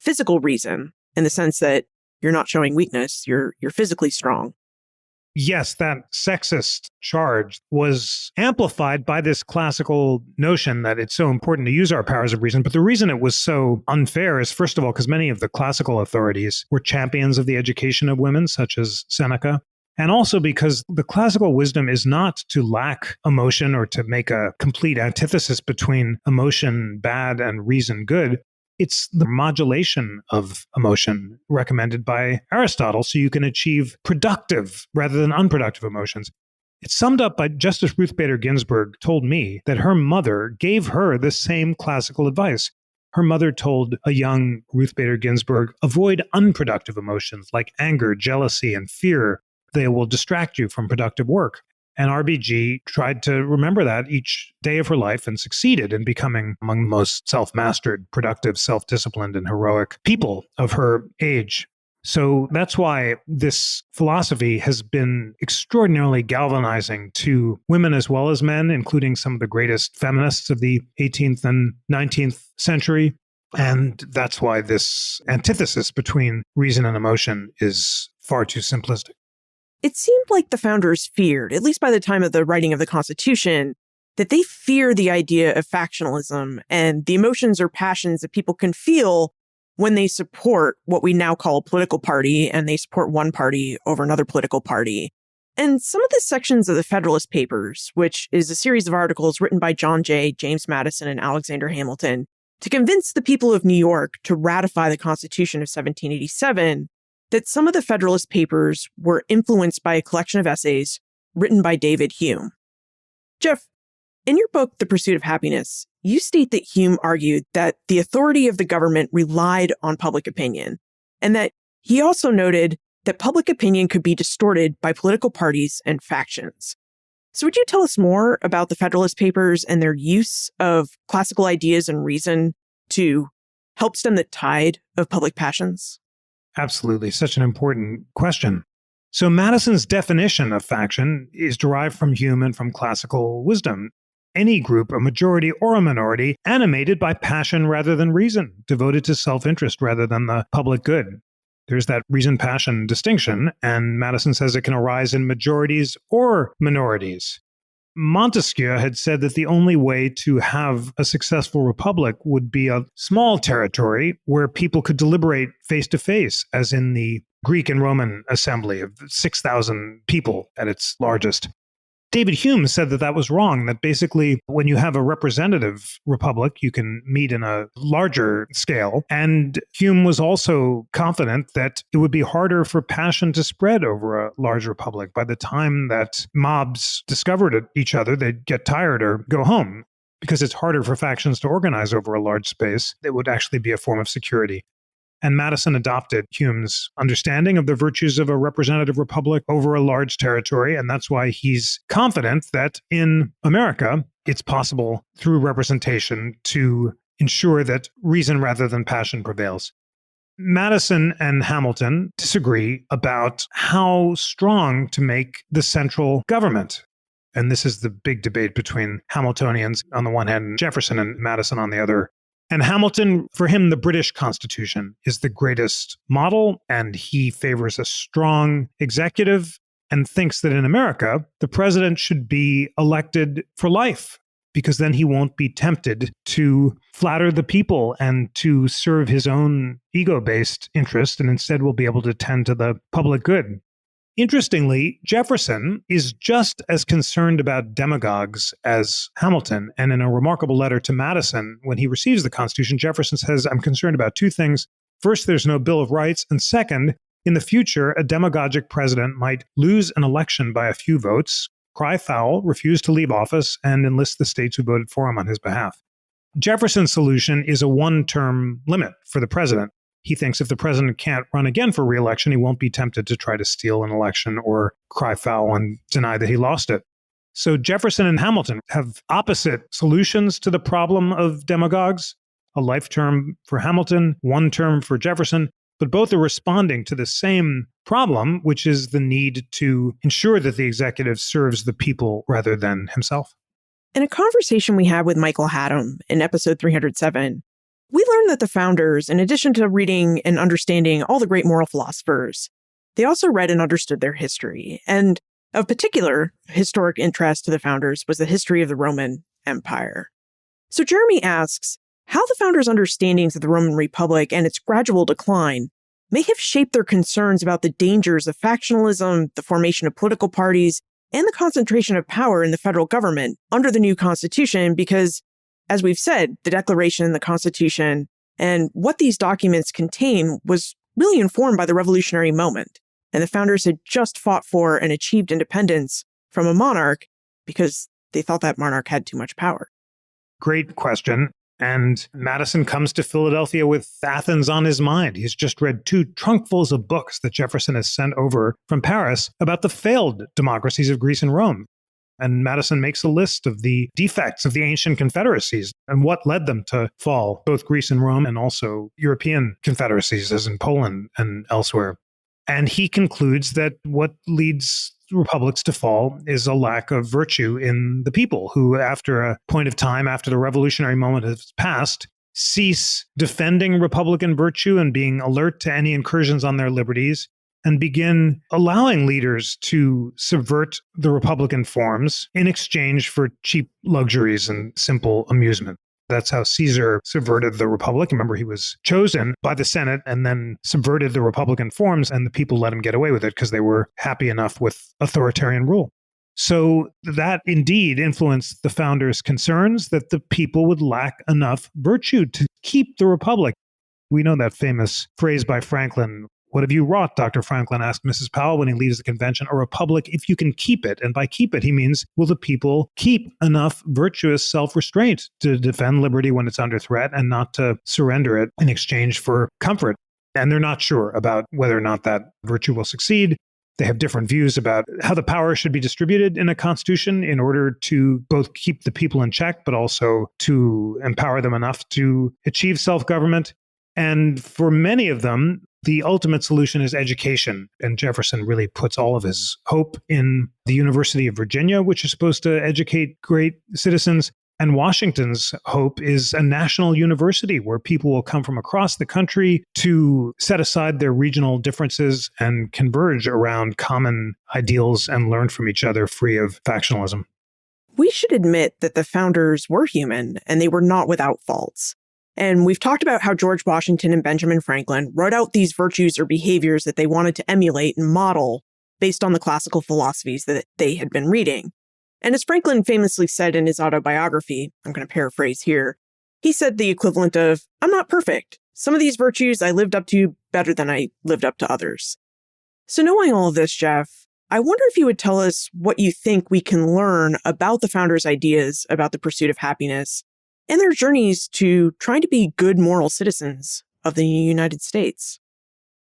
B: physical reason in the sense that you're not showing weakness, you're physically strong.
C: Yes, that sexist charge was amplified by this classical notion that it's so important to use our powers of reason. But the reason it was so unfair is, first of all, because many of the classical authorities were champions of the education of women, such as Seneca. And also because the classical wisdom is not to lack emotion or to make a complete antithesis between emotion bad and reason good. It's the modulation of emotion recommended by Aristotle so you can achieve productive rather than unproductive emotions. It's summed up by Justice Ruth Bader Ginsburg told me that her mother gave her the same classical advice. Her mother told a young Ruth Bader Ginsburg, avoid unproductive emotions like anger, jealousy, and fear. They will distract you from productive work. And RBG tried to remember that each day of her life and succeeded in becoming among the most self-mastered, productive, self-disciplined, and heroic people of her age. So that's why this philosophy has been extraordinarily galvanizing to women as well as men, including some of the greatest feminists of the 18th and 19th century. And that's why this antithesis between reason and emotion is far too simplistic.
B: It seemed like the founders feared, at least by the time of the writing of the Constitution, that they fear the idea of factionalism and the emotions or passions that people can feel when they support what we now call a political party and they support one party over another political party. And some of the sections of the Federalist Papers, which is a series of articles written by John Jay, James Madison, and Alexander Hamilton, to convince the people of New York to ratify the Constitution of 1787, that some of the Federalist Papers were influenced by a collection of essays written by David Hume. Jeff, in your book, The Pursuit of Happiness, you state that Hume argued that the authority of the government relied on public opinion, and that he also noted that public opinion could be distorted by political parties and factions. So would you tell us more about the Federalist Papers and their use of classical ideas and reason to help stem the tide of public passions?
C: Absolutely. Such an important question. So Madison's definition of faction is derived from Hume and from classical wisdom. Any group, a majority or a minority, animated by passion rather than reason, devoted to self-interest rather than the public good. There's that reason-passion distinction, and Madison says it can arise in majorities or minorities. Montesquieu had said that the only way to have a successful republic would be a small territory where people could deliberate face to face, as in the Greek and Roman assembly of 6,000 people at its largest. David Hume said that that was wrong, that basically when you have a representative republic, you can meet in a larger scale. And Hume was also confident that it would be harder for passion to spread over a large republic. By the time that mobs discovered each other, they'd get tired or go home. Because it's harder for factions to organize over a large space, it would actually be a form of security. And Madison adopted Hume's understanding of the virtues of a representative republic over a large territory. And that's why he's confident that in America, it's possible through representation to ensure that reason rather than passion prevails. Madison and Hamilton disagree about how strong to make the central government. And this is the big debate between Hamiltonians on the one hand and Jefferson and Madison on the other. And Hamilton, for him, the British Constitution is the greatest model, and he favors a strong executive and thinks that in America, the president should be elected for life, because then he won't be tempted to flatter the people and to serve his own ego-based interest, and instead will be able to tend to the public good. Interestingly, Jefferson is just as concerned about demagogues as Hamilton. And in a remarkable letter to Madison, when he receives the Constitution, Jefferson says, I'm concerned about two things. First, there's no Bill of Rights. And second, in the future, a demagogic president might lose an election by a few votes, cry foul, refuse to leave office, and enlist the states who voted for him on his behalf. Jefferson's solution is a one-term limit for the president. He thinks if the president can't run again for re-election, he won't be tempted to try to steal an election or cry foul and deny that he lost it. So Jefferson and Hamilton have opposite solutions to the problem of demagogues, a life term for Hamilton, one term for Jefferson, but both are responding to the same problem, which is the need to ensure that the executive serves the people rather than himself.
B: In a conversation we had with Michael Haddam in episode 307, we learned that the founders, in addition to reading and understanding all the great moral philosophers, they also read and understood their history. And of particular historic interest to the founders was the history of the Roman Empire. So Jeremy asks how the founders' understandings of the Roman Republic and its gradual decline may have shaped their concerns about the dangers of factionalism, the formation of political parties, and the concentration of power in the federal government under the new Constitution, because, as we've said, the Declaration, the Constitution, and what these documents contain was really informed by the revolutionary moment. And the founders had just fought for and achieved independence from a monarch because they thought that monarch had too much power.
C: Great question. And Madison comes to Philadelphia with Athens on his mind. He's just read 2 trunkfuls of books that Jefferson has sent over from Paris about the failed democracies of Greece and Rome. And Madison makes a list of the defects of the ancient confederacies and what led them to fall, both Greece and Rome and also European confederacies, as in Poland and elsewhere. And he concludes that what leads republics to fall is a lack of virtue in the people who, after a point of time, after the revolutionary moment has passed, cease defending republican virtue and being alert to any incursions on their liberties, and begin allowing leaders to subvert the republican forms in exchange for cheap luxuries and simple amusement. That's how Caesar subverted the Republic. Remember, he was chosen by the Senate and then subverted the Republican forms, and the people let him get away with it because they were happy enough with authoritarian rule. So that indeed influenced the founders' concerns that the people would lack enough virtue to keep the Republic. We know that famous phrase by Franklin, "What have you wrought, Dr. Franklin?" asked Mrs. Powell when he leaves the convention. "A republic, if you can keep it." And by keep it, he means, will the people keep enough virtuous self-restraint to defend liberty when it's under threat and not to surrender it in exchange for comfort? And they're not sure about whether or not that virtue will succeed. They have different views about how the power should be distributed in a constitution in order to both keep the people in check, but also to empower them enough to achieve self-government. And for many of them, the ultimate solution is education. And Jefferson really puts all of his hope in the University of Virginia, which is supposed to educate great citizens. And Washington's hope is a national university where people will come from across the country to set aside their regional differences and converge around common ideals and learn from each other free of factionalism.
B: We should admit that the founders were human and they were not without faults. And we've talked about how George Washington and Benjamin Franklin wrote out these virtues or behaviors that they wanted to emulate and model based on the classical philosophies that they had been reading. And as Franklin famously said in his autobiography, I'm going to paraphrase here, he said the equivalent of, "I'm not perfect. Some of these virtues I lived up to better than I lived up to others." So knowing all of this, Jeff, I wonder if you would tell us what you think we can learn about the founders' ideas about the pursuit of happiness and their journeys to trying to be good moral citizens of the United States.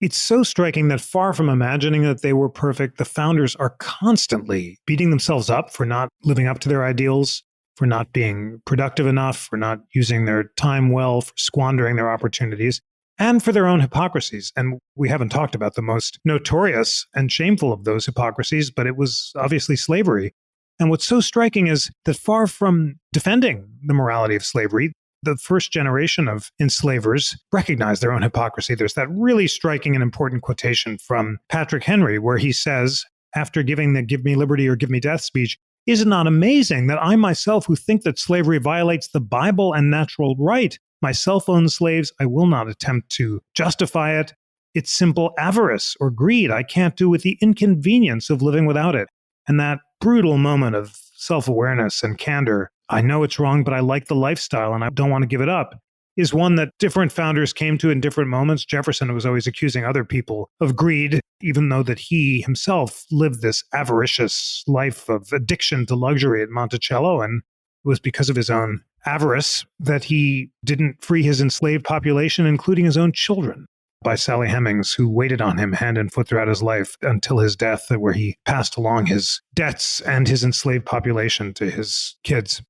C: It's so striking that far from imagining that they were perfect, the founders are constantly beating themselves up for not living up to their ideals, for not being productive enough, for not using their time well, for squandering their opportunities, and for their own hypocrisies. And we haven't talked about the most notorious and shameful of those hypocrisies, but it was obviously slavery. And what's so striking is that far from defending the morality of slavery, the first generation of enslavers recognized their own hypocrisy. There's that really striking and important quotation from Patrick Henry, where he says, after giving the "Give me liberty or give me death" speech, "Is it not amazing that I myself, who think that slavery violates the Bible and natural right, myself own slaves, I will not attempt to justify it. It's simple avarice or greed I can't do with the inconvenience of living without it." And that brutal moment of self-awareness and candor, I know it's wrong, but I like the lifestyle and I don't want to give it up. is one that different founders came to in different moments. Jefferson was always accusing other people of greed, even though that he himself lived this avaricious life of addiction to luxury at Monticello, and it was because of his own avarice that he didn't free his enslaved population, including his own children, by Sally Hemings, who waited on him hand and foot throughout his life until his death, where he passed along his debts and his enslaved population to his kids.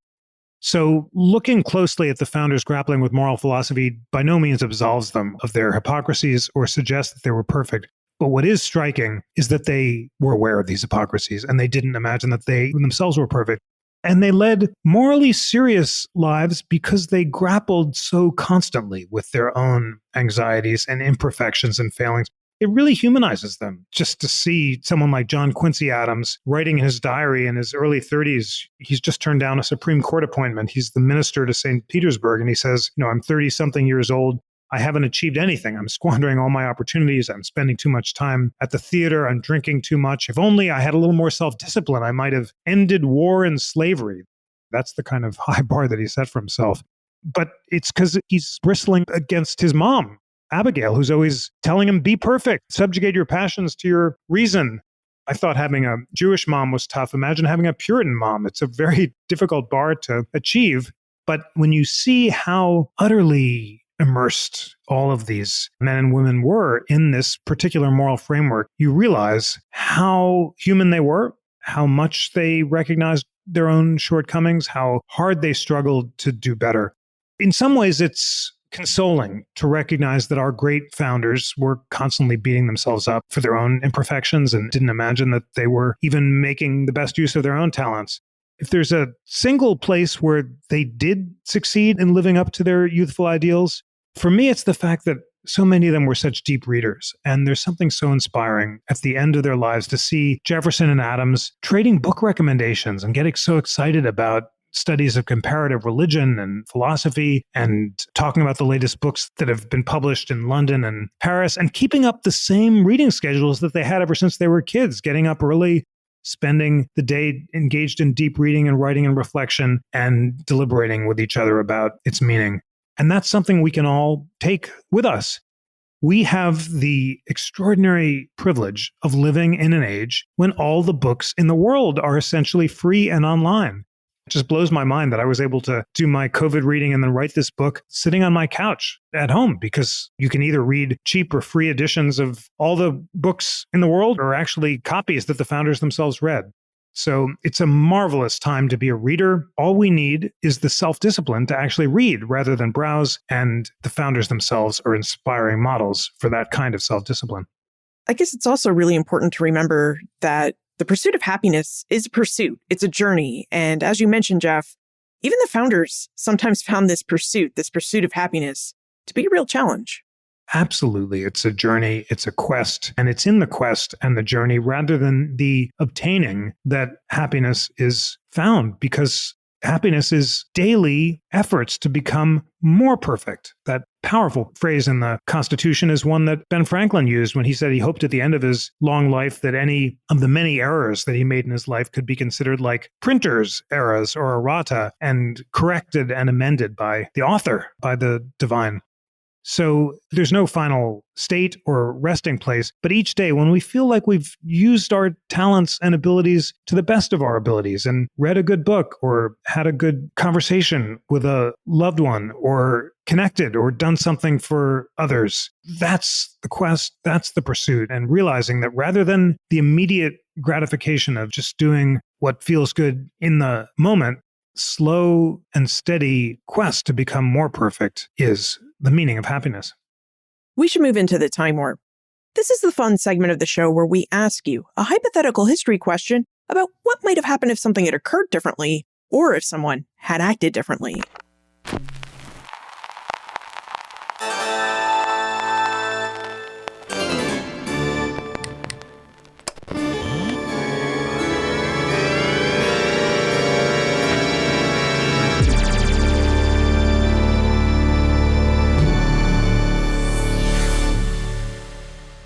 C: So looking closely at the founders grappling with moral philosophy by no means absolves them of their hypocrisies or suggests that they were perfect. But what is striking is that they were aware of these hypocrisies and they didn't imagine that they themselves were perfect. And they led morally serious lives because they grappled so constantly with their own anxieties and imperfections and failings. It really humanizes them just to see someone like John Quincy Adams writing in his diary in his early 30s. He's just turned down a Supreme Court appointment. He's the minister to St. Petersburg. And he says, I'm 30-something years old. I haven't achieved anything. I'm squandering all my opportunities. I'm spending too much time at the theater. I'm drinking too much. If only I had a little more self-discipline, I might have ended war and slavery. That's the kind of high bar that he set for himself. But it's because he's bristling against his mom, Abigail, who's always telling him, be perfect, subjugate your passions to your reason. I thought having a Jewish mom was tough. Imagine having a Puritan mom. It's a very difficult bar to achieve. But when you see how utterly immersed all of these men and women were in this particular moral framework, you realize how human they were, how much they recognized their own shortcomings, how hard they struggled to do better. In some ways, it's consoling to recognize that our great founders were constantly beating themselves up for their own imperfections and didn't imagine that they were even making the best use of their own talents. If there's a single place where they did succeed in living up to their youthful ideals, for me, it's the fact that so many of them were such deep readers. And there's something so inspiring at the end of their lives to see Jefferson and Adams trading book recommendations and getting so excited about studies of comparative religion and philosophy and talking about the latest books that have been published in London and Paris and keeping up the same reading schedules that they had ever since they were kids, getting up early, spending the day engaged in deep reading and writing and reflection and deliberating with each other about its meaning. And that's something we can all take with us. We have the extraordinary privilege of living in an age when all the books in the world are essentially free and online. It just blows my mind that I was able to do my COVID reading and then write this book sitting on my couch at home, because you can either read cheap or free editions of all the books in the world or actually copies that the founders themselves read. So it's a marvelous time to be a reader. All we need is the self-discipline to actually read rather than browse, and the founders themselves are inspiring models for that kind of self-discipline.
B: I guess it's also really important to remember that the pursuit of happiness is a pursuit. It's a journey. And as you mentioned, Jeff, even the founders sometimes found this pursuit of happiness, to be a real challenge.
C: Absolutely. It's a journey, it's a quest, and it's in the quest and the journey rather than the obtaining that happiness is found, because happiness is daily efforts to become more perfect. That powerful phrase in the Constitution is one that Ben Franklin used when he said he hoped at the end of his long life that any of the many errors that he made in his life could be considered like printer's errors or errata and corrected and amended by the author, by the divine. So there's no final state or resting place, but each day when we feel like we've used our talents and abilities to the best of our abilities and read a good book or had a good conversation with a loved one or connected or done something for others, that's the quest, that's the pursuit. And realizing that rather than the immediate gratification of just doing what feels good in the moment, slow and steady quest to become more perfect is the meaning of happiness.
B: We should move into the time warp. This is the fun segment of the show where we ask you a hypothetical history question about what might have happened if something had occurred differently or if someone had acted differently.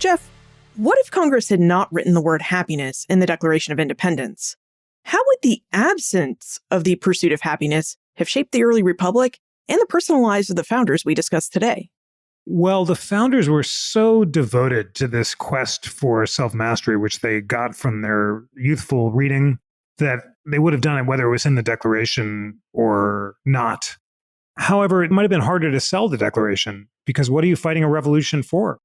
B: Jeff, what if Congress had not written the word happiness in the Declaration of Independence? How would the absence of the pursuit of happiness have shaped the early republic and the personal lives of the founders we discussed today.
C: Well, the founders were so devoted to this quest for self-mastery, which they got from their youthful reading, that they would have done it whether it was in the Declaration or not. However, it might have been harder to sell the Declaration, because what are you fighting a revolution for?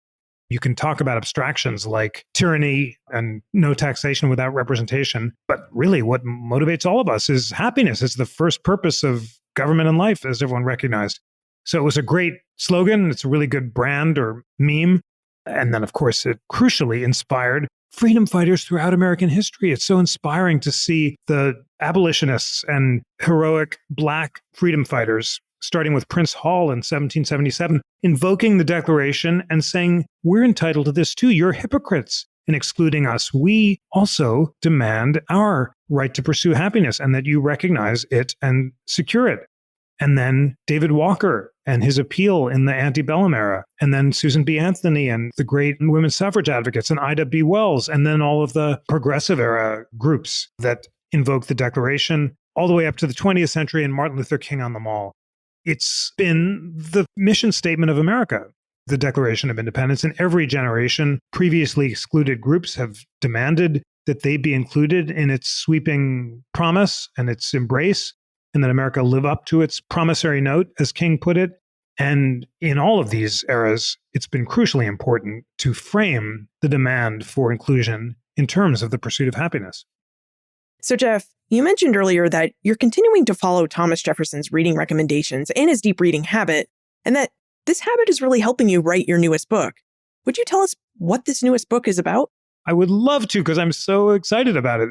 C: You can talk about abstractions like tyranny and no taxation without representation, but really what motivates all of us is happiness. It's the first purpose of government and life, as everyone recognized. So it was a great slogan. It's a really good brand or meme. And then, of course, it crucially inspired freedom fighters throughout American history. It's so inspiring to see the abolitionists and heroic Black freedom fighters, starting with Prince Hall in 1777, invoking the Declaration and saying, we're entitled to this too. You're hypocrites in excluding us. We also demand our right to pursue happiness and that you recognize it and secure it. And then David Walker and his appeal in the antebellum era, and then Susan B. Anthony and the great women's suffrage advocates and Ida B. Wells, and then all of the progressive era groups that invoked the Declaration, all the way up to the 20th century and Martin Luther King on them all. It's been the mission statement of America, the Declaration of Independence. In every generation, previously excluded groups have demanded that they be included in its sweeping promise and its embrace, and that America live up to its promissory note, as King put it. And in all of these eras, it's been crucially important to frame the demand for inclusion in terms of the pursuit of happiness.
B: So, Jeff, you mentioned earlier that you're continuing to follow Thomas Jefferson's reading recommendations and his deep reading habit, and that this habit is really helping you write your newest book. Would you tell us what this newest book is about?
C: I would love to, because I'm so excited about it.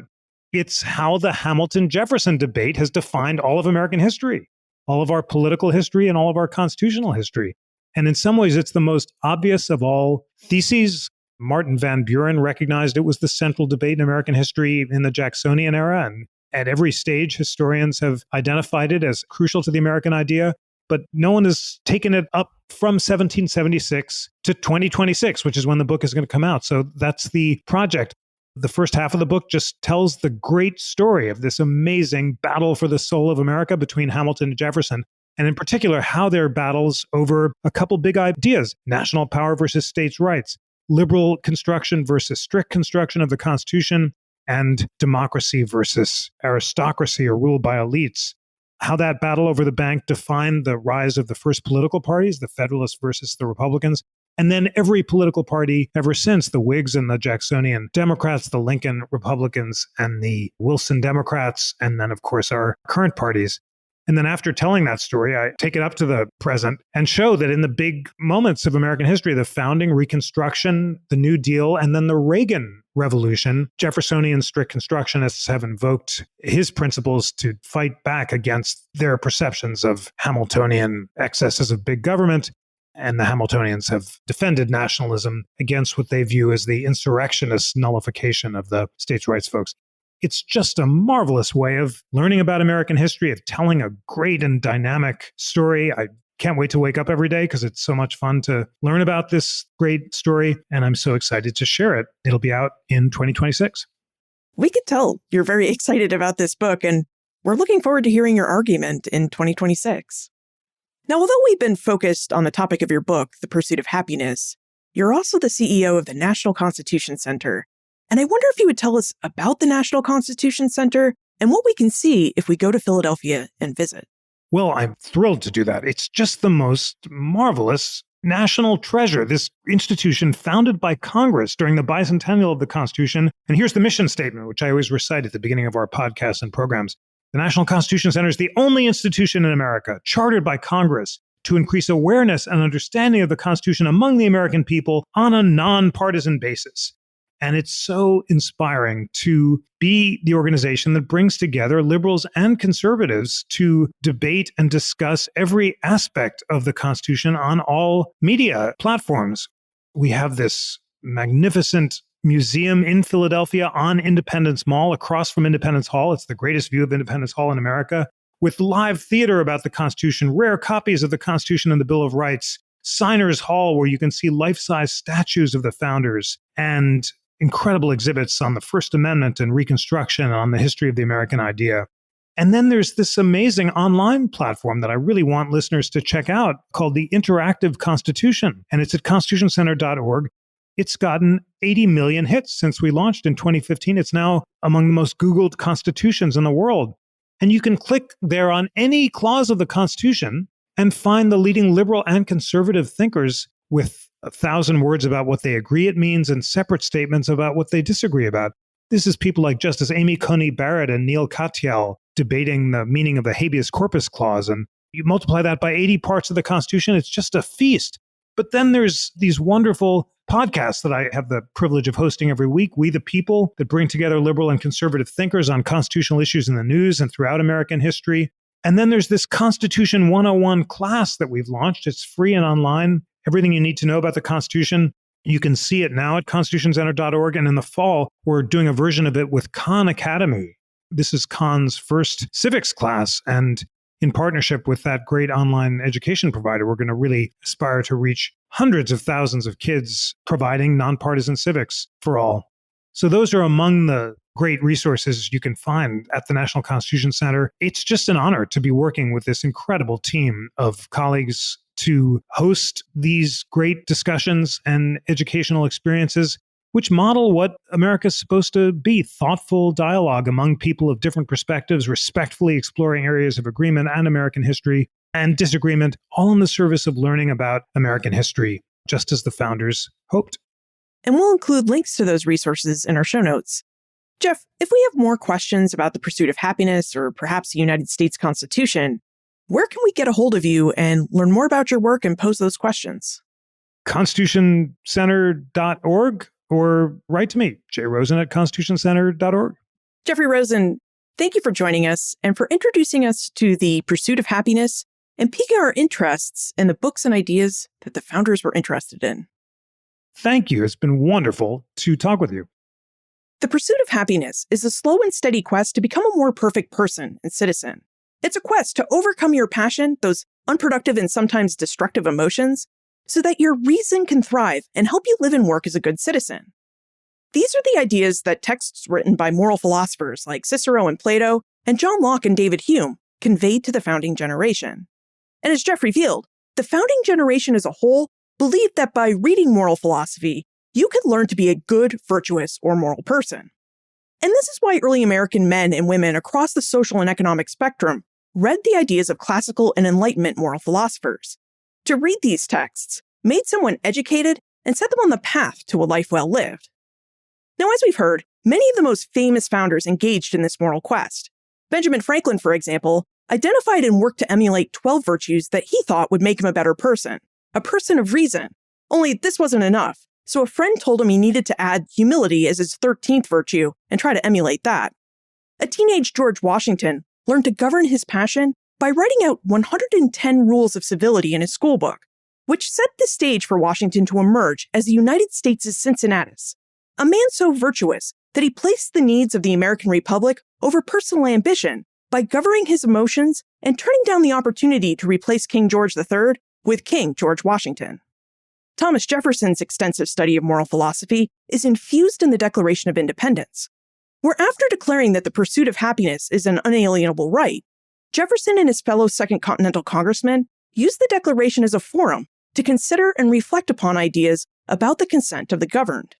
C: It's how the Hamilton-Jefferson debate has defined all of American history, all of our political history, and all of our constitutional history. And in some ways, it's the most obvious of all theses. Martin Van Buren recognized it was the central debate in American history in the Jacksonian era, and at every stage, historians have identified it as crucial to the American idea. But no one has taken it up from 1776 to 2026, which is when the book is going to come out. So that's the project. The first half of the book just tells the great story of this amazing battle for the soul of America between Hamilton and Jefferson, and in particular, how their battles over a couple big ideas: national power versus states' rights, liberal construction versus strict construction of the Constitution, and democracy versus aristocracy or rule by elites. How that battle over the bank defined the rise of the first political parties, the Federalists versus the Republicans, and then every political party ever since, the Whigs and the Jacksonian Democrats, the Lincoln Republicans and the Wilson Democrats, and then, of course, our current parties. And then after telling that story, I take it up to the present and show that in the big moments of American history, the founding, Reconstruction, the New Deal, and then the Reagan Revolution, Jeffersonian strict constructionists have invoked his principles to fight back against their perceptions of Hamiltonian excesses of big government. And the Hamiltonians have defended nationalism against what they view as the insurrectionist nullification of the states' rights folks. It's just a marvelous way of learning about American history, of telling a great and dynamic story. I can't wait to wake up every day because it's so much fun to learn about this great story, and I'm so excited to share it. It'll be out in 2026.
B: We could tell you're very excited about this book, and we're looking forward to hearing your argument in 2026. Now, although we've been focused on the topic of your book, The Pursuit of Happiness, you're also the CEO of the National Constitution Center. And I wonder if you would tell us about the National Constitution Center and what we can see if we go to Philadelphia and visit.
C: Well, I'm thrilled to do that. It's just the most marvelous national treasure, this institution founded by Congress during the bicentennial of the Constitution. And here's the mission statement, which I always recite at the beginning of our podcasts and programs. The National Constitution Center is the only institution in America chartered by Congress to increase awareness and understanding of the Constitution among the American people on a nonpartisan basis. And it's so inspiring to be the organization that brings together liberals and conservatives to debate and discuss every aspect of the Constitution on all media platforms. We have this magnificent museum in Philadelphia on Independence Mall, across from Independence Hall. It's the greatest view of Independence Hall in America, with live theater about the Constitution, rare copies of the Constitution and the Bill of Rights, Signers Hall, where you can see life-size statues of the founders, and incredible exhibits on the First Amendment and Reconstruction, on the history of the American idea. And then there's this amazing online platform that I really want listeners to check out called the Interactive Constitution. And it's at constitutioncenter.org. It's gotten 80 million hits since we launched in 2015. It's now among the most Googled constitutions in the world. And you can click there on any clause of the Constitution and find the leading liberal and conservative thinkers with 1,000 words about what they agree it means and separate statements about what they disagree about. This is people like Justice Amy Coney Barrett and Neil Katyal debating the meaning of the habeas corpus clause. And you multiply that by 80 parts of the Constitution, it's just a feast. But then there's these wonderful podcasts that I have the privilege of hosting every week, We the People, that bring together liberal and conservative thinkers on constitutional issues in the news and throughout American history. And then there's this Constitution 101 class that we've launched. It's free and online. Everything you need to know about the Constitution. You can see it now at constitutioncenter.org. And in the fall, we're doing a version of it with Khan Academy. This is Khan's first civics class. And in partnership with that great online education provider, we're going to really aspire to reach hundreds of thousands of kids providing nonpartisan civics for all. So those are among the great resources you can find at the National Constitution Center. It's just an honor to be working with this incredible team of colleagues to host these great discussions and educational experiences, which model what America's supposed to be: thoughtful dialogue among people of different perspectives, respectfully exploring areas of agreement and American history and disagreement, all in the service of learning about American history, just as the founders hoped.
B: And we'll include links to those resources in our show notes. Jeff, if we have more questions about the pursuit of happiness or perhaps the United States Constitution, where can we get a hold of you and learn more about your work and pose those questions?
C: constitutioncenter.org or write to me, jrosen at constitutioncenter.org.
B: Jeffrey Rosen, thank you for joining us and for introducing us to the pursuit of happiness and piquing our interests in the books and ideas that the founders were interested in.
C: Thank you. It's been wonderful to talk with you.
B: The pursuit of happiness is a slow and steady quest to become a more perfect person and citizen. It's a quest to overcome your passion, those unproductive and sometimes destructive emotions, so that your reason can thrive and help you live and work as a good citizen. These are the ideas that texts written by moral philosophers like Cicero and Plato and John Locke and David Hume conveyed to the founding generation. And as Jeff revealed, the founding generation as a whole believed that by reading moral philosophy, you could learn to be a good, virtuous, or moral person. And this is why early American men and women across the social and economic spectrum read the ideas of classical and Enlightenment moral philosophers. To read these texts made someone educated and set them on the path to a life well lived. Now, as we've heard, many of the most famous founders engaged in this moral quest. Benjamin Franklin, for example, identified and worked to emulate 12 virtues that he thought would make him a better person, a person of reason. Only this wasn't enough, so a friend told him he needed to add humility as his 13th virtue and try to emulate that. A teenage George Washington learned to govern his passion by writing out 110 rules of civility in his schoolbook, which set the stage for Washington to emerge as the United States' Cincinnatus, a man so virtuous that he placed the needs of the American Republic over personal ambition by governing his emotions and turning down the opportunity to replace King George III with King George Washington. Thomas Jefferson's extensive study of moral philosophy is infused in the Declaration of Independence, where after declaring that the pursuit of happiness is an unalienable right, Jefferson and his fellow Second Continental Congressmen used the Declaration as a forum to consider and reflect upon ideas about the consent of the governed.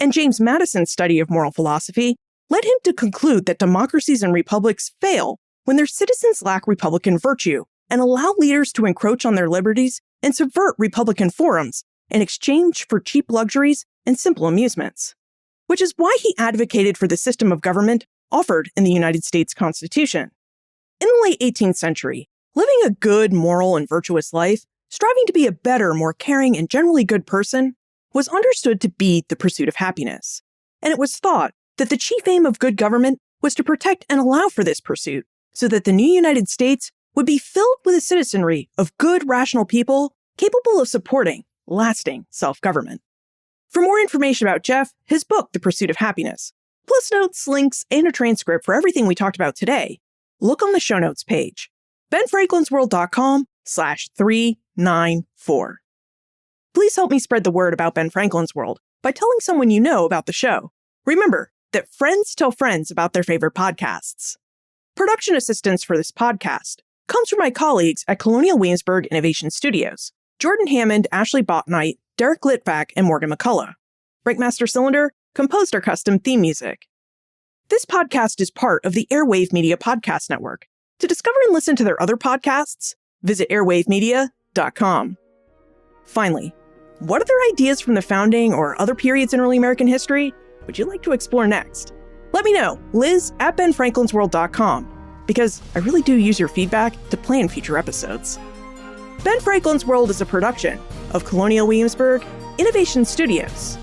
B: And James Madison's study of moral philosophy led him to conclude that democracies and republics fail when their citizens lack Republican virtue and allow leaders to encroach on their liberties and subvert Republican forums in exchange for cheap luxuries and simple amusements, which is why he advocated for the system of government offered in the United States Constitution. In the late 18th century, living a good, moral, and virtuous life, striving to be a better, more caring, and generally good person, was understood to be the pursuit of happiness. And it was thought that the chief aim of good government was to protect and allow for this pursuit, so that the new United States would be filled with a citizenry of good, rational people capable of supporting lasting self-government. For more information about Jeff, his book, The Pursuit of Happiness, plus notes, links, and a transcript for everything we talked about today, look on the show notes page, benfranklinsworld.com/394. Please help me spread the word about Ben Franklin's World by telling someone you know about the show. Remember that friends tell friends about their favorite podcasts. Production assistance for this podcast comes from my colleagues at Colonial Williamsburg Innovation Studios, Jordan Hammond, Ashley Botnight, Derek Litvak, and Morgan McCullough. Breakmaster Cylinder composed our custom theme music. This podcast is part of the Airwave Media Podcast Network. To discover and listen to their other podcasts, visit airwavemedia.com. Finally, what other ideas from the founding or other periods in early American history would you like to explore next? Let me know, liz@benfranklinsworld.com, because I really do use your feedback to plan future episodes. Ben Franklin's World is a production of Colonial Williamsburg Innovation Studios.